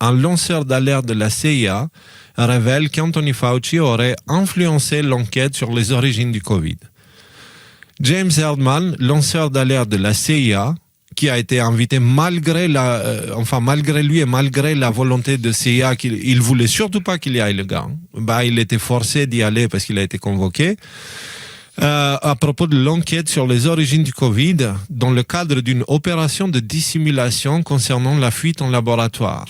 un lanceur d'alerte de la CIA révèle qu'Anthony Fauci aurait influencé l'enquête sur les origines du Covid. James Erdman, lanceur d'alerte de la CIA, qui a été invité malgré lui et malgré la volonté de CIA, il voulait surtout pas qu'il y aille le gars. Il était forcé d'y aller parce qu'il a été convoqué. À propos de l'enquête sur les origines du Covid, dans le cadre d'une opération de dissimulation concernant la fuite en laboratoire.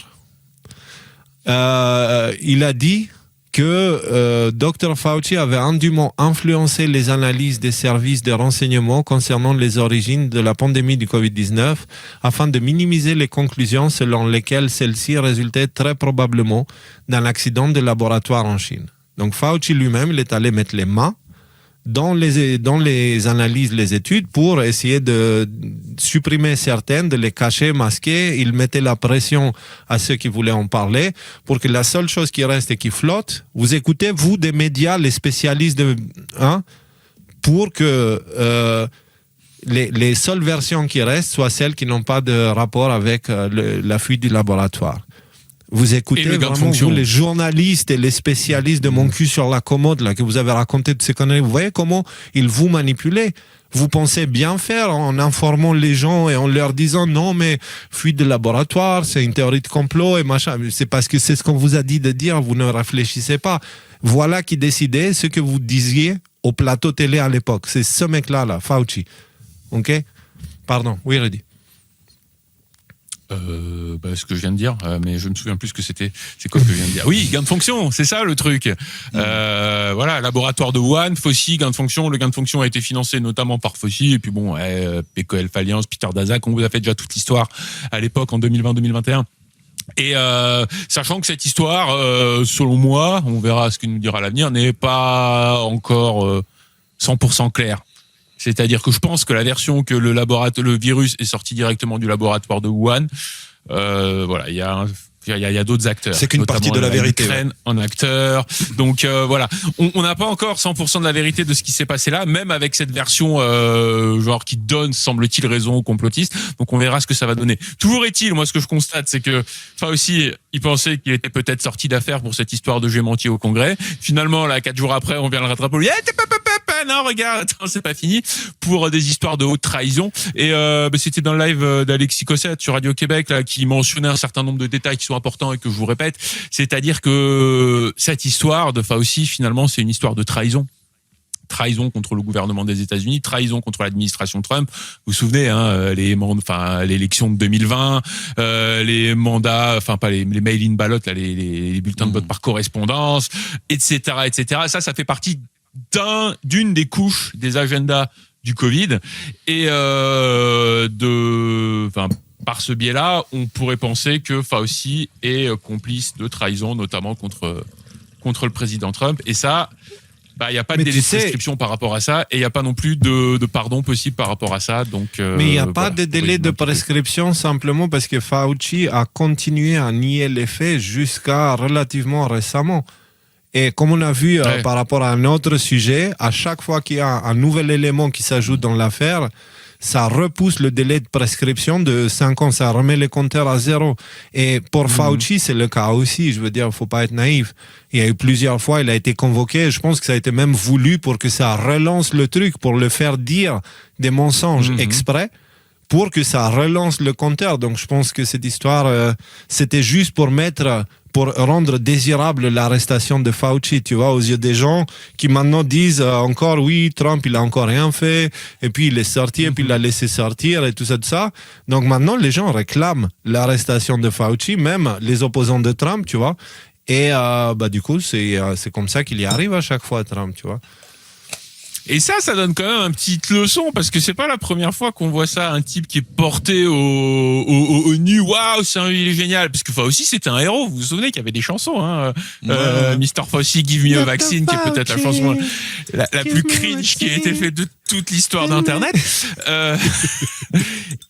Il a dit que Dr Fauci avait indûment influencé les analyses des services de renseignement concernant les origines de la pandémie du Covid-19 afin de minimiser les conclusions selon lesquelles celle-ci résultait très probablement d'un accident de laboratoire en Chine. Donc Fauci lui-même, il est allé mettre les mains dans les analyses, les études, pour essayer de supprimer certaines, de les cacher, masquer. Il mettait la pression à ceux qui voulaient en parler pour que la seule chose qui reste et qui flotte, vous écoutez, vous, des médias, les spécialistes, pour que les seules versions qui restent soient celles qui n'ont pas de rapport avec la fuite du laboratoire. Vous écoutez vraiment, vous, les journalistes et les spécialistes de mon cul sur la commode, là, que vous avez raconté de ces conneries. Vous voyez comment ils vous manipulaient. Vous pensez bien faire en informant les gens et en leur disant non, mais fuite de laboratoire, c'est une théorie de complot et machin. C'est parce que c'est ce qu'on vous a dit de dire, vous ne réfléchissez pas. Voilà qui décidait ce que vous disiez au plateau télé à l'époque. C'est ce mec-là, Fauci. Ok? Pardon, oui, Rudy. Ce que je viens de dire, mais je me souviens plus ce que c'était. C'est quoi ce que je viens de dire? Oui, gain de fonction, c'est ça le truc. Voilà, laboratoire de Wuhan, Fauci, gain de fonction. Le gain de fonction a été financé notamment par Fauci et puis PKF Alliance, Peter Daszak, on vous a fait déjà toute l'histoire à l'époque en 2020-2021. Et sachant que cette histoire, selon moi, on verra ce que nous dira l'avenir, n'est pas encore 100% claire. C'est-à-dire que je pense que la version que le virus est sorti directement du laboratoire de Wuhan, il y a d'autres acteurs. C'est qu'une partie de la vérité. Ukraine, un acteur. Donc voilà, on n'a pas encore 100% de la vérité de ce qui s'est passé là, même avec cette version qui donne, semble-t-il, raison aux complotistes. Donc on verra ce que ça va donner. Toujours est-il, moi ce que je constate, c'est que aussi il pensait qu'il était peut-être sorti d'affaire pour cette histoire de j'ai menti au Congrès. Finalement, là, 4 jours après, on vient le rattraper. Non, regarde, attends, c'est pas fini, pour des histoires de haute trahison. Et c'était dans le live d'Alexis Cossette sur Radio-Québec là, qui mentionnait un certain nombre de détails qui sont importants et que je vous répète. C'est-à-dire que cette histoire de Fauci, finalement, c'est une histoire de trahison. Trahison contre le gouvernement des États-Unis, trahison contre l'administration Trump. Vous vous souvenez, l'élection de 2020, les mandats, pas les mail-in ballot, là, les bulletins de vote par correspondance, etc., etc. Ça fait partie d'une des couches des agendas du Covid et par ce biais-là, on pourrait penser que Fauci est complice de trahison, notamment contre le président Trump. Et ça, il n'y a pas de délai de prescription par rapport à ça et il n'y a pas non plus de pardon possible par rapport à ça. Donc, mais il n'y a pas de délai de prescription simplement parce que Fauci a continué à nier les faits jusqu'à relativement récemment. Et comme on a vu par rapport à un autre sujet, à chaque fois qu'il y a un nouvel élément qui s'ajoute dans l'affaire, ça repousse le délai de prescription de 5 ans, ça remet les compteurs à zéro. Et pour Fauci, c'est le cas aussi, je veux dire, il ne faut pas être naïf. Il y a eu plusieurs fois, il a été convoqué, je pense que ça a été même voulu pour que ça relance le truc, pour le faire dire des mensonges exprès, pour que ça relance le compteur. Donc je pense que cette histoire, c'était juste pour rendre désirable l'arrestation de Fauci, tu vois, aux yeux des gens qui maintenant disent encore oui, Trump il a encore rien fait et puis il est sorti et puis il l'a laissé sortir et tout ça. Donc maintenant les gens réclament l'arrestation de Fauci, même les opposants de Trump, tu vois. Et du coup c'est comme ça qu'il y arrive à chaque fois, Trump, tu vois. Et ça donne quand même une petite leçon parce que c'est pas la première fois qu'on voit ça, un type qui est porté au nu. Waouh, il est génial. Parce que Fauci, c'était un héros. Vous vous souvenez qu'il y avait des chansons, Mr. Fauci, Give Me a Vaccine, qui est peut-être la chanson la plus cringe qui a été faite de toute l'histoire d'Internet.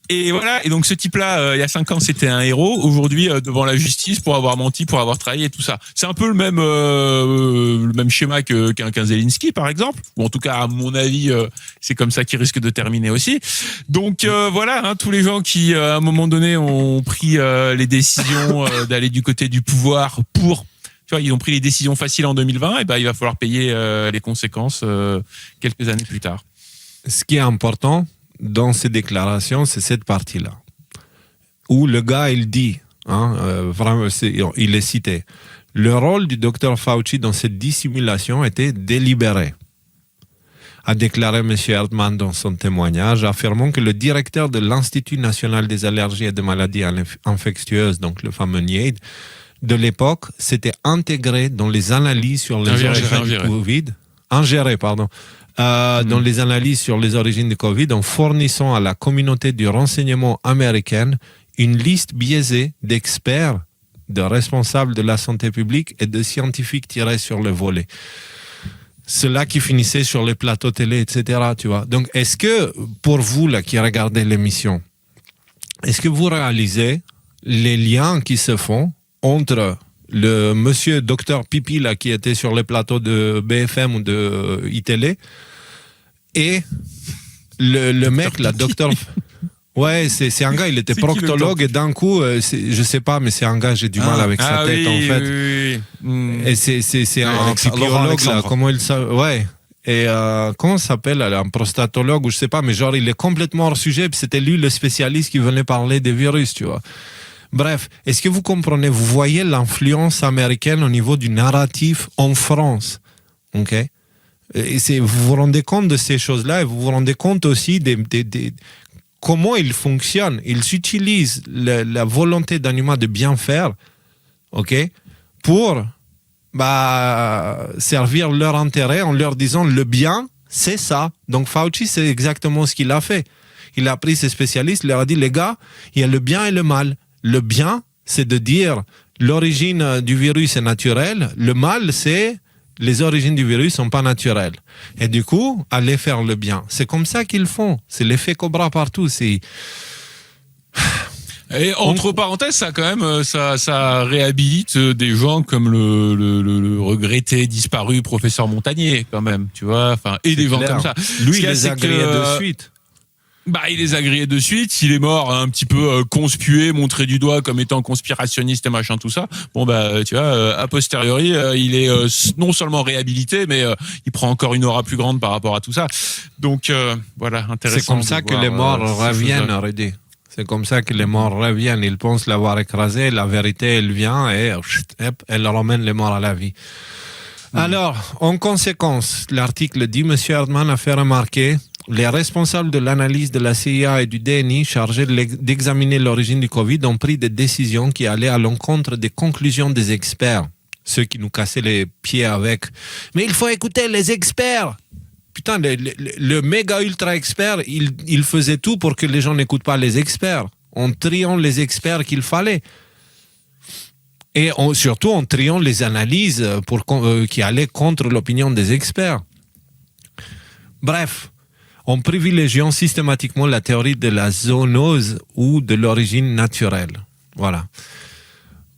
Et voilà. Et donc ce type-là, il y a 5 ans, c'était un héros. Aujourd'hui, devant la justice pour avoir menti, pour avoir trahi et tout ça. C'est un peu le même schéma qu'un Zelensky, par exemple. Ou en tout cas, à mon avis, c'est comme ça qu'il risque de terminer aussi. Donc voilà, tous les gens qui, à un moment donné, ont pris les décisions d'aller du côté du pouvoir tu vois, ils ont pris les décisions faciles en 2020, et ben il va falloir payer les conséquences quelques années plus tard. Ce qui est important dans ces déclarations, c'est cette partie-là, où le gars, il dit, vraiment, il est cité, le rôle du docteur Fauci dans cette dissimulation était délibéré, a déclaré M. Erdmann dans son témoignage, affirmant que le directeur de l'Institut national des allergies et des maladies infectieuses, donc le fameux NIAID, de l'époque, s'était intégré dans les analyses sur les origines du Covid, dans les analyses sur les origines du Covid, en fournissant à la communauté du renseignement américaine une liste biaisée d'experts, de responsables de la santé publique et de scientifiques tirés sur le volet. Cela qui finissait sur les plateaux télé, etc. Tu vois. Donc, est-ce que, pour vous là, qui regardez l'émission, est-ce que vous réalisez les liens qui se font entre le monsieur docteur Pipi là, qui était sur les plateaux de BFM ou de iTélé et le mec, là, docteur... Ouais, c'est un gars, il était proctologue et d'un coup, je sais pas, mais c'est un gars, j'ai du mal avec sa tête en fait. Oui. Et c'est un pipiologue là, comment il s'appelle? Ouais. Et comment ça s'appelle, un prostatologue ou je sais pas, mais genre il est complètement hors sujet, puis c'était lui le spécialiste qui venait parler des virus, tu vois. Bref, est-ce que vous comprenez, vous voyez l'influence américaine au niveau du narratif en France, ok? Et vous vous rendez compte de ces choses-là et vous vous rendez compte aussi comment ils fonctionnent. Ils utilisent la volonté d'un humain de bien faire, ok, pour servir leur intérêt en leur disant le bien, c'est ça. Donc Fauci, c'est exactement ce qu'il a fait. Il a pris ses spécialistes, il leur a dit les gars, il y a le bien et le mal. Le bien, c'est de dire l'origine du virus est naturelle. Le mal, c'est les origines du virus sont pas naturelles. Et du coup, allez faire le bien. C'est comme ça qu'ils font. C'est l'effet Cobra partout. Et entre parenthèses, ça quand même, ça réhabilite des gens comme le regretté, disparu professeur Montagnier, quand même, tu vois. Enfin, et des gens comme ça. Lui, il les a grillés de suite. Il les a grillés de suite, il est mort un petit peu conspué, montré du doigt comme étant conspirationniste et machin tout ça. Bon tu vois, a posteriori, il est non seulement réhabilité, mais il prend encore une aura plus grande par rapport à tout ça. Donc voilà, intéressant. C'est comme ça que les morts reviennent, Rudy. C'est comme ça que les morts reviennent. Ils pensent l'avoir écrasé, la vérité, elle vient et elle ramène les morts à la vie. Alors, en conséquence, l'article dit, M. Erdmann a fait remarquer les responsables de l'analyse de la CIA et du DNI chargés d'examiner l'origine du Covid ont pris des décisions qui allaient à l'encontre des conclusions des experts. Ceux qui nous cassaient les pieds avec. Mais il faut écouter les experts. Putain, le méga ultra expert, il faisait tout pour que les gens n'écoutent pas les experts. En triant les experts qu'il fallait. Et surtout en triant les analyses qui allaient contre l'opinion des experts. Bref. En privilégiant systématiquement la théorie de la zoonose ou de l'origine naturelle. Voilà.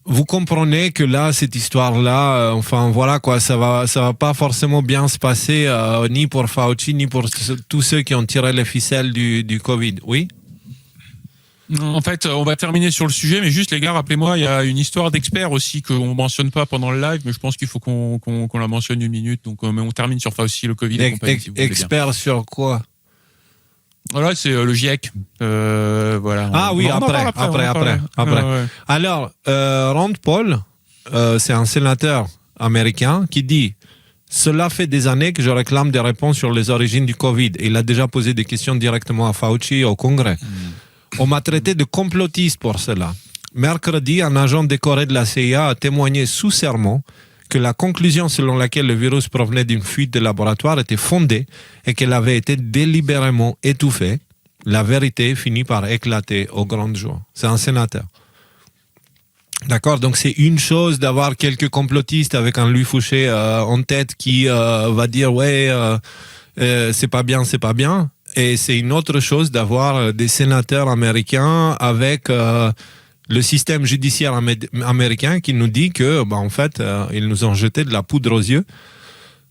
Vous comprenez que là, cette histoire-là, enfin voilà quoi, ça va pas forcément bien se passer ni pour Fauci, ni pour tous ceux qui ont tiré les ficelles du Covid. Oui? En fait, on va terminer sur le sujet, mais juste les gars, rappelez-moi, il y a une histoire d'expert aussi qu'on mentionne pas pendant le live, mais je pense qu'il faut qu'on la mentionne une minute. Donc, mais on termine sur Fauci, le Covid. Expert sur quoi? Voilà, c'est le GIEC. Voilà. Ah oui, après. Ouais. Alors, Rand Paul, c'est un sénateur américain qui dit « Cela fait des années que je réclame des réponses sur les origines du Covid. » Il a déjà posé des questions directement à Fauci au Congrès. On m'a traité de complotiste pour cela. Mercredi, un agent décoré de la CIA a témoigné sous serment que la conclusion selon laquelle le virus provenait d'une fuite de laboratoire était fondée et qu'elle avait été délibérément étouffée. La vérité finit par éclater au grand jour. C'est un sénateur. D'accord, donc c'est une chose d'avoir quelques complotistes avec un Louis Fouché en tête qui va dire c'est pas bien, c'est pas bien. Et c'est une autre chose d'avoir des sénateurs américains avec le système judiciaire américain qui nous dit que, en fait, ils nous ont jeté de la poudre aux yeux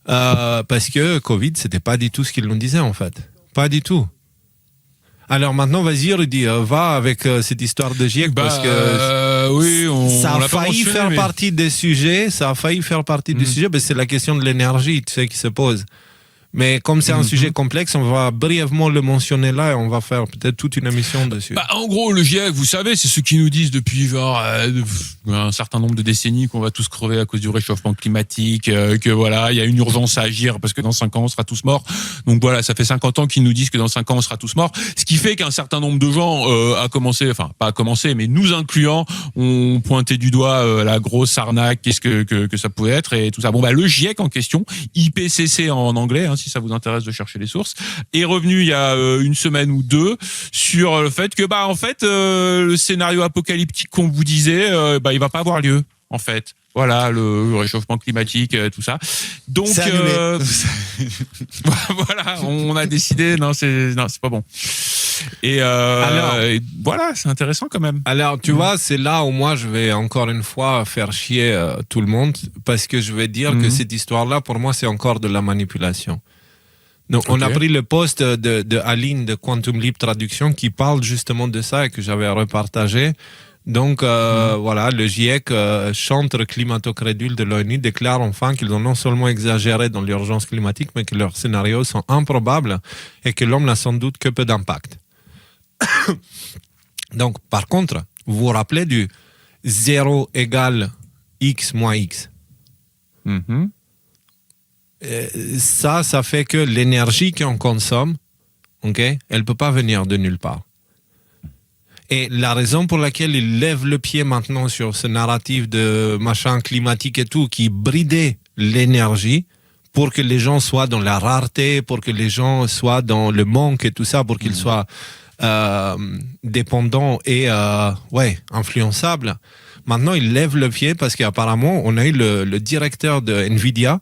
parce que Covid, c'était pas du tout ce qu'ils nous disaient, en fait. Pas du tout. Alors maintenant, vas-y, Rudy, va avec cette histoire de GIEC parce que oui, ça on a l'a pas failli mentionné, faire mais- partie des sujets. Ça a failli faire partie du sujet, mais c'est la question de l'énergie, tu sais, qui se pose. Mais comme c'est un sujet complexe, on va brièvement le mentionner là et on va faire peut-être toute une émission dessus. En gros, le GIEC, vous savez, c'est ceux qui nous disent depuis un certain nombre de décennies qu'on va tous crever à cause du réchauffement climatique, que voilà, il y a une urgence à agir parce que dans 5 ans, on sera tous morts. Donc voilà, ça fait 50 ans qu'ils nous disent que dans 5 ans, on sera tous morts. Ce qui fait qu'un certain nombre de gens pas à commencer, mais nous incluant, ont pointé du doigt la grosse arnaque, qu'est-ce que ça pouvait être et tout ça. Le GIEC en question, IPCC en anglais, si ça vous intéresse de chercher les sources, est revenu il y a une semaine ou deux sur le fait que le scénario apocalyptique qu'on vous disait, il va pas avoir lieu en fait. Voilà, le réchauffement climatique, tout ça. Donc C'est annulé. voilà, on a décidé non, c'est pas bon. Et voilà, c'est intéressant quand même. Alors, tu vois, c'est là où moi, je vais encore une fois faire chier tout le monde parce que je vais dire que cette histoire-là, pour moi, c'est encore de la manipulation. Donc, on a pris le post de Aline de Quantum Leap Traduction qui parle justement de ça et que j'avais repartagé. Donc, voilà, le GIEC, chantre climato-crédule de l'ONU, déclare enfin qu'ils ont non seulement exagéré dans l'urgence climatique, mais que leurs scénarios sont improbables et que l'homme n'a sans doute que peu d'impact. Donc, par contre, vous vous rappelez du 0 égale X moins X. Ça fait que l'énergie qu'on consomme, elle ne peut pas venir de nulle part. Et la raison pour laquelle il lève le pied maintenant sur ce narratif de machin climatique et tout, qui bridait l'énergie pour que les gens soient dans la rareté, pour que les gens soient dans le manque et tout ça, pour qu'ils soient dépendants et influençables. Maintenant, il lève le pied parce qu'apparemment, on a eu le directeur de Nvidia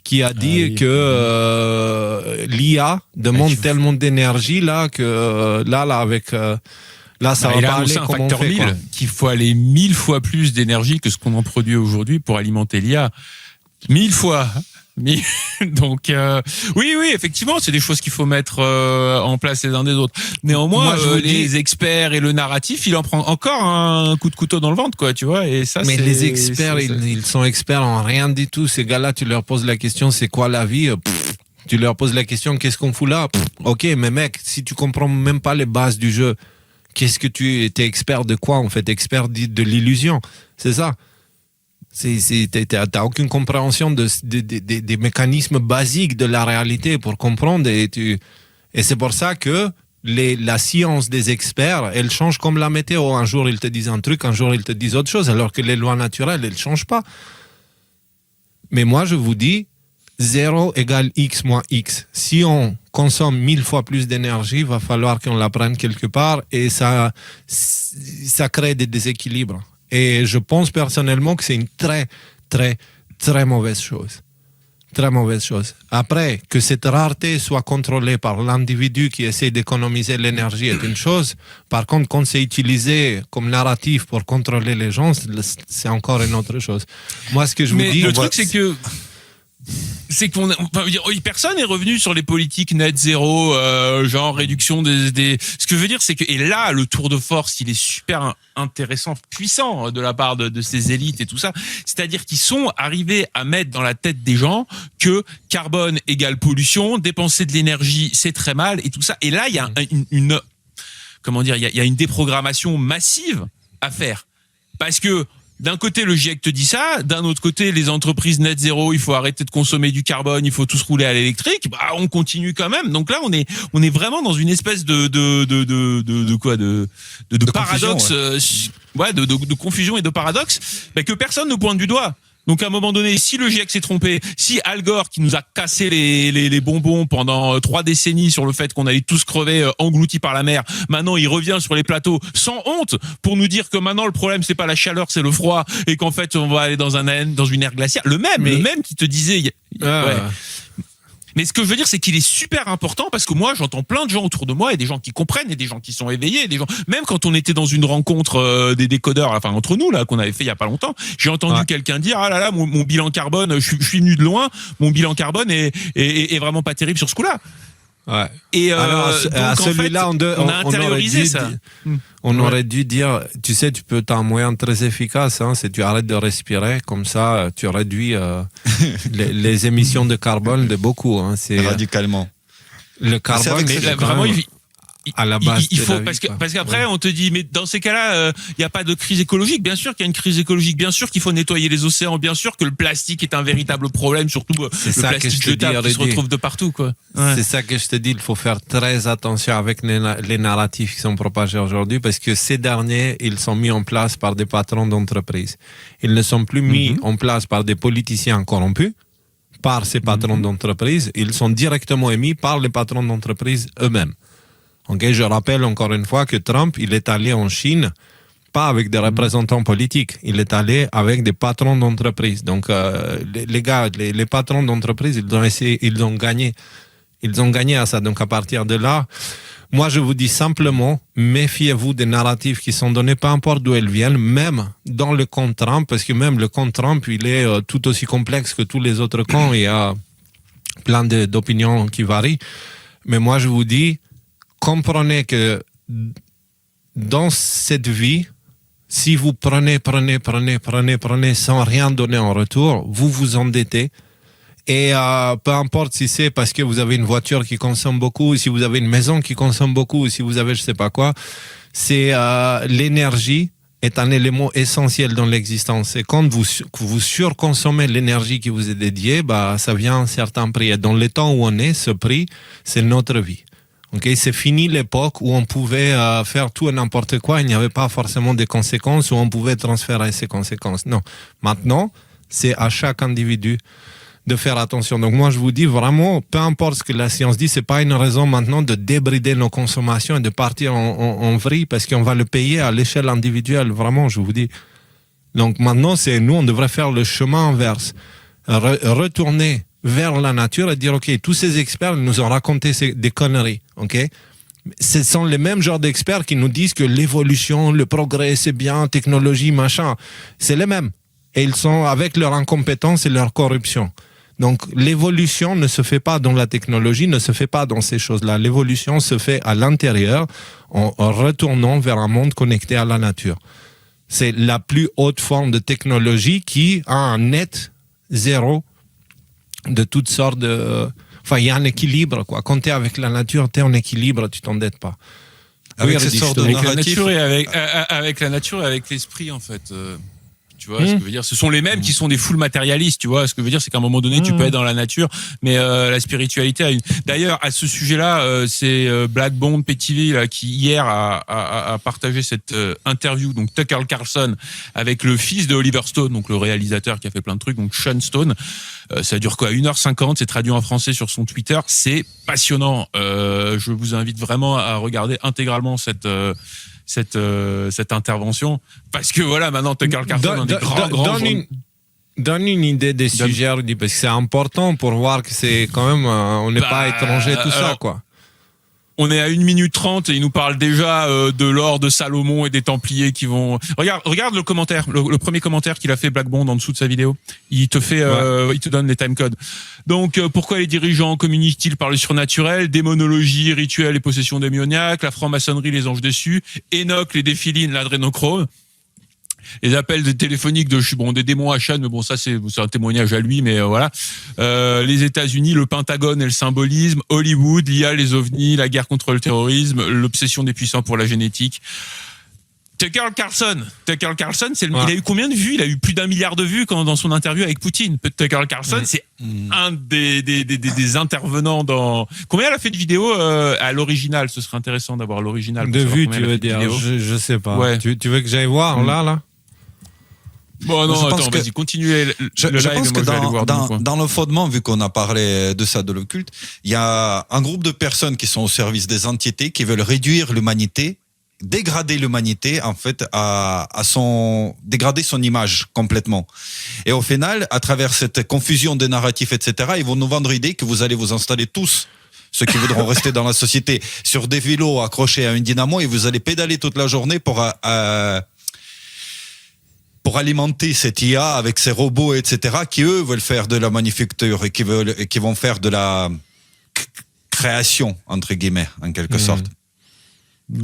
qui a dit que l'IA demande tellement d'énergie là que là avec là ça va il a pas aller annoncé un comme on facteur fait, 1000 quoi. qu'il faut aller 1000 fois plus d'énergie que ce qu'on en produit aujourd'hui pour alimenter l'IA. 1000 fois. Donc oui, effectivement, c'est des choses qu'il faut mettre en place les uns des autres. Néanmoins, Moi, je vous les experts et le narratif, il en prend encore un coup de couteau dans le ventre, quoi, tu vois. Et ça, Mais c'est, les experts, ils sont experts en rien du tout. Ces gars-là, tu leur poses la question, c'est quoi la vie? Tu leur poses la question, qu'est-ce qu'on fout là? Ok, mais mec, si tu comprends même pas les bases du jeu, qu'est-ce que tu es expert de quoi en fait? Expert de l'illusion, c'est ça. T'as aucune compréhension des mécanismes basiques de la réalité pour comprendre et c'est pour ça que la science des experts, elle change comme la météo. Un jour ils te disent un truc, un jour ils te disent autre chose, alors que les lois naturelles elles changent pas. Mais moi je vous dis 0 égale X moins X. Si on consomme 1000 fois plus d'énergie, il va falloir qu'on la prenne quelque part et ça crée des déséquilibres. Et je pense personnellement que c'est une très, très, très mauvaise chose. Très mauvaise chose. Après, que cette rareté soit contrôlée par l'individu qui essaie d'économiser l'énergie est une chose. Par contre, quand c'est utilisé comme narratif pour contrôler les gens, c'est encore une autre chose. Moi, ce que je vous dis... le truc, c'est qu'on personne n'est revenu sur les politiques net zéro, genre réduction des. Ce que je veux dire, c'est que et là, le tour de force, il est super intéressant, puissant de la part de ces élites et tout ça. C'est-à-dire qu'ils sont arrivés à mettre dans la tête des gens que carbone égale pollution, dépenser de l'énergie, c'est très mal et tout ça. Et là, il y a il y a une déprogrammation massive à faire parce que. D'un côté, le GIEC te dit ça. D'un autre côté, les entreprises net zéro, il faut arrêter de consommer du carbone, il faut tous rouler à l'électrique. On continue quand même. Donc là, on est vraiment dans une espèce de paradoxe, de confusion et de paradoxe, que personne ne pointe du doigt. Donc à un moment donné, si le GIEC s'est trompé, si Al Gore qui nous a cassé les bonbons pendant 3 décennies sur le fait qu'on allait tous crever engloutis par la mer, maintenant il revient sur les plateaux sans honte pour nous dire que maintenant le problème c'est pas la chaleur, c'est le froid et qu'en fait on va aller dans une ère glaciaire. Le même qui te disait Mais ce que je veux dire, c'est qu'il est super important parce que moi, j'entends plein de gens autour de moi et des gens qui comprennent et des gens qui sont éveillés, et des gens, même quand on était dans une rencontre des décodeurs, enfin entre nous là, qu'on avait fait il y a pas longtemps, j'ai entendu quelqu'un dire ah là là, mon bilan carbone, je suis venu de loin, mon bilan carbone est vraiment pas terrible sur ce coup-là. Ouais. Et alors, donc, à celui-là, on a intériorisé ça. On aurait dû dire, tu sais, tu as un moyen très efficace, c'est tu arrêtes de respirer, comme ça, tu réduis les émissions de carbone de beaucoup. C'est radicalement. Le carbone, mais là, vraiment, à la base il faut parce qu'après on te dit mais dans ces cas-là il y a pas de crise écologique. Bien sûr qu'il y a une crise écologique, bien sûr qu'il faut nettoyer les océans, bien sûr que le plastique est un véritable problème, surtout le plastique jetable qui se retrouve de partout quoi. Ouais. C'est ça que je te dis, il faut faire très attention avec les narratifs qui sont propagés aujourd'hui parce que ces derniers ils sont mis en place par des patrons d'entreprises. Ils ne sont plus mis en place par des politiciens corrompus par ces patrons d'entreprise, ils sont directement émis par les patrons d'entreprise eux-mêmes. Okay, je rappelle encore une fois que Trump, il est allé en Chine, pas avec des représentants politiques, il est allé avec des patrons d'entreprise. Donc, les gars, les patrons d'entreprise, ils ont gagné à ça. Donc, à partir de là, moi, je vous dis simplement, méfiez-vous des narratifs qui sont donnés, peu importe d'où ils viennent, même dans le camp Trump, parce que même le camp Trump, il est tout aussi complexe que tous les autres camps. Il y a plein d'opinions qui varient. Mais moi, je vous dis, comprenez que dans cette vie, si vous prenez sans rien donner en retour, vous vous endettez. Et peu importe si c'est parce que vous avez une voiture qui consomme beaucoup, si vous avez une maison qui consomme beaucoup, si vous avez je sais pas quoi, c'est l'énergie est un élément essentiel dans l'existence. Et quand vous surconsommez l'énergie qui vous est dédiée, ça vient à un certain prix. Et dans le temps où on est, ce prix, c'est notre vie. Okay, c'est fini l'époque où on pouvait faire tout et n'importe quoi, il n'y avait pas forcément de conséquences, où on pouvait transférer ces conséquences. Non, maintenant, c'est à chaque individu de faire attention. Donc moi, je vous dis vraiment, peu importe ce que la science dit, c'est pas une raison maintenant de débrider nos consommations et de partir en vrille parce qu'on va le payer à l'échelle individuelle, vraiment, je vous dis. Donc maintenant, nous, on devrait faire le chemin inverse. Retourner vers la nature et dire, OK, tous ces experts nous ont raconté des conneries, OK? Ce sont les mêmes genres d'experts qui nous disent que l'évolution, le progrès, c'est bien, technologie, machin. C'est les mêmes. Et ils sont avec leur incompétence et leur corruption. Donc, l'évolution ne se fait pas dans la technologie, ne se fait pas dans ces choses-là. L'évolution se fait à l'intérieur en retournant vers un monde connecté à la nature. C'est la plus haute forme de technologie qui a un net zéro de toutes sortes de... Enfin, il y a un équilibre, quoi. Quand tu es avec la nature, tu es en équilibre, tu t'endettes pas. Avec ces sortes de narratifs. Avec la nature et avec l'esprit, en fait. Tu vois ce que je veux dire? Ce sont les mêmes qui sont des full matérialistes, tu vois. Ce que je veux dire, c'est qu'à un moment donné, tu peux être dans la nature, mais la spiritualité a une... D'ailleurs, à ce sujet-là, c'est Black Bond PTV là, qui hier a partagé cette interview, donc Tucker Carlson, avec le fils de Oliver Stone, donc le réalisateur qui a fait plein de trucs, donc Sean Stone. Ça dure quoi, 1h50, c'est traduit en français sur son Twitter, c'est passionnant. Je vous invite vraiment à regarder intégralement cette intervention, parce que voilà, maintenant Tucker Carlson des grands donne une idée des sujets, parce que c'est important pour voir que c'est quand même on n'est pas étranger tout ça, quoi. On est à 1 minute 30 et il nous parle déjà de l'or de Salomon et des Templiers qui vont... Regarde le commentaire, le premier commentaire qu'il a fait Black Bond en dessous de sa vidéo. Il te fait, il te donne les timecodes. Donc, pourquoi les dirigeants communiquent-ils par le surnaturel? Démonologie, rituel et possession démoniaque, la franc-maçonnerie, les anges déçus, Enoch, les déphilines, l'adrénochrome. Les appels téléphoniques des démons Hachan, mais bon, ça c'est un témoignage à lui, mais voilà. Les États-Unis, le Pentagone et le symbolisme, Hollywood, l'IA, les ovnis, la guerre contre le terrorisme, l'obsession des puissants pour la génétique. Tucker Carlson, il a eu combien de vues? Il a eu plus d'1 milliard de vues dans son interview avec Poutine. Tucker Carlson, c'est un des intervenants dans... Combien elle a fait de vidéos à l'original? Ce serait intéressant d'avoir l'original. De vues, tu veux dire? Je sais pas. Ouais. Tu veux que j'aille voir là? Bon, non, attends, vas-y, continuez je pense que dans le fondement, vu qu'on a parlé de ça, de l'occulte, il y a un groupe de personnes qui sont au service des entités, qui veulent réduire l'humanité dégrader l'humanité, en fait, dégrader son image complètement. Et au final, à travers cette confusion des narratifs, etc., ils vont nous vendre l'idée que vous allez vous installer tous, ceux qui voudront rester dans la société, sur des vélos accrochés à une dynamo, et vous allez pédaler toute la journée pour alimenter cette IA avec ces robots, etc., qui eux veulent faire de la manufacture et qui vont faire de la création, entre guillemets, en quelque sorte.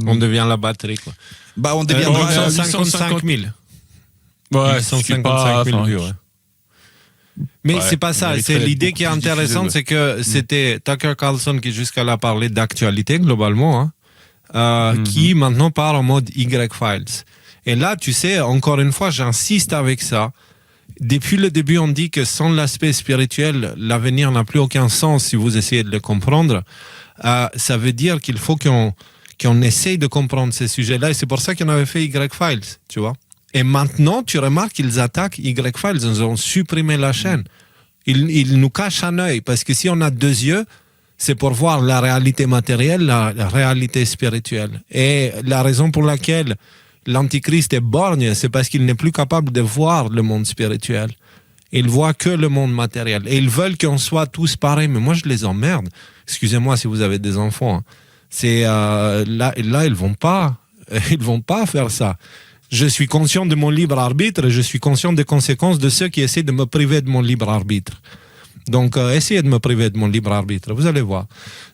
On devient la batterie, quoi. Bah, on devient 155 000. Ouais, 155 000 vues, ouais. Mais c'est pas ça. C'est l'idée qui est intéressante, c'est que c'était Tucker Carlson qui jusqu'à là parlait d'actualité globalement, qui maintenant part en mode Y-Files. Et là, tu sais, encore une fois, j'insiste avec ça. Depuis le début, on dit que sans l'aspect spirituel, l'avenir n'a plus aucun sens si vous essayez de le comprendre. Ça veut dire qu'il faut qu'on essaye de comprendre ces sujets-là. Et c'est pour ça qu'on avait fait Y-Files, tu vois. Et maintenant, tu remarques qu'ils attaquent Y-Files. Ils ont supprimé la chaîne. Ils nous cachent un œil. Parce que si on a deux yeux, c'est pour voir la réalité matérielle, la réalité spirituelle. Et la raison pour laquelle l'Antichrist est borgne, c'est parce qu'il n'est plus capable de voir le monde spirituel. Il voit que le monde matériel. Et ils veulent qu'on soit tous pareils. Mais moi, je les emmerde. Excusez-moi si vous avez des enfants. C'est là, ils vont pas faire ça. Je suis conscient de mon libre arbitre et je suis conscient des conséquences de ceux qui essaient de me priver de mon libre arbitre. Donc, essayez de me priver de mon libre arbitre, vous allez voir.